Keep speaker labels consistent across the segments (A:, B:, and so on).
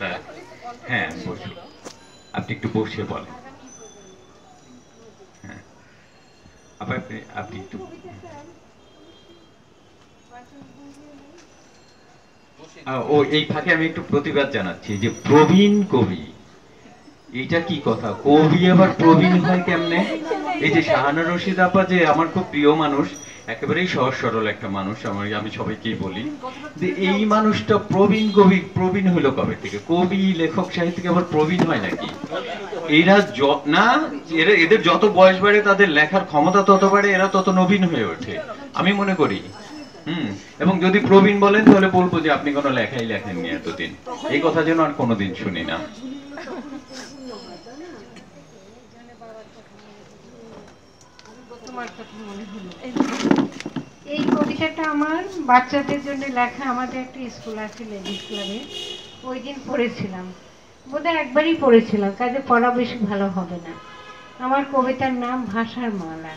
A: Sir, হ্যাঁ বসুন, আপনি একটু বসে বলেন। হ্যাঁ, আপনি আপনি একটু ও এই ফাঁকে আমি একটু প্রতিবাদ জানাচ্ছি যে প্রবীণ কবি, এটা কি কথা? কবি আবার প্রবীণ হয় কেমনে? এই যে শাহানা রশিদ আপা, যে আমার খুব প্রিয় মানুষ, একেবারেই সহজ সরল একটা মানুষ, আমি সবাইকেই বলি যে এই মানুষটা প্রবীণ কবি, প্রবীণ হইলো কবে থেকে? কবি লেখক সাহিত্যিক আবার প্রবীণ হয় নাকি? এরা না, এদের যত বয়স বাড়ে তাদের লেখার ক্ষমতা তত বাড়ে, এরা তত নবীন হয়ে ওঠে, আমি মনে করি। হুম। এবং যদি প্রবীণ বলেন তাহলে বলবো যে আপনি কোনো লেখাই লেখেননি এতদিন, এই কথা যেন আর কোনোদিন শুনি না।
B: এই কবিতাটা আমার বাচ্চাদের জন্য লেখা। আমাদের একটা স্কুল আছে লেডিস ক্লাবে, ওই দিন পড়েছিলাম, বোধহয় একবারই পড়েছিলাম, কাজে পড়া বেশি ভালো হবে না। আমার কবিতার নাম ভাষার মালা।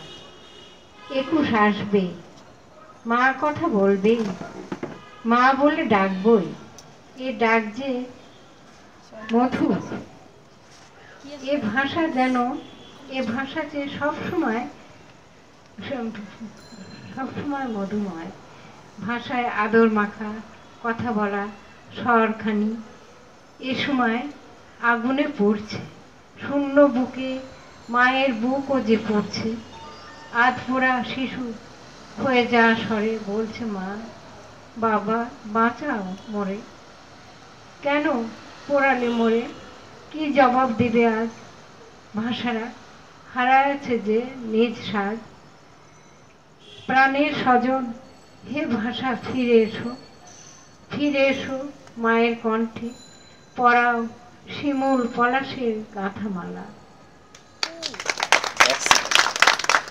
B: 21 আসবে, মা কথা বলবে, মা বলে ডাকবই, এ ডাক যে মধু, এ ভাষা যেন, এ ভাষা যে সবসময় সবসময় মধুময়। ভাষায় আদর মাখা কথা বলা স্বরখানি এ সময় আগুনে পড়ছে, শূন্য বুকে মায়ের বুকও যে পড়ছে। আধপোড়া শিশু হয়ে যাওয়া স্বরে বলছে মা, বাবা বাঁচাও মোরে, কেন পোড়ালে মোরে? কি জবাব দেবে আজ? ভাষারা হারাচ্ছে যে নিজ সাজ। প্রাণের স্বজন, হে ভাষা ফিরে এসো, ফিরে এসো মায়ের কণ্ঠে, পরাও শিমুল পলাশের গাঁথামালা।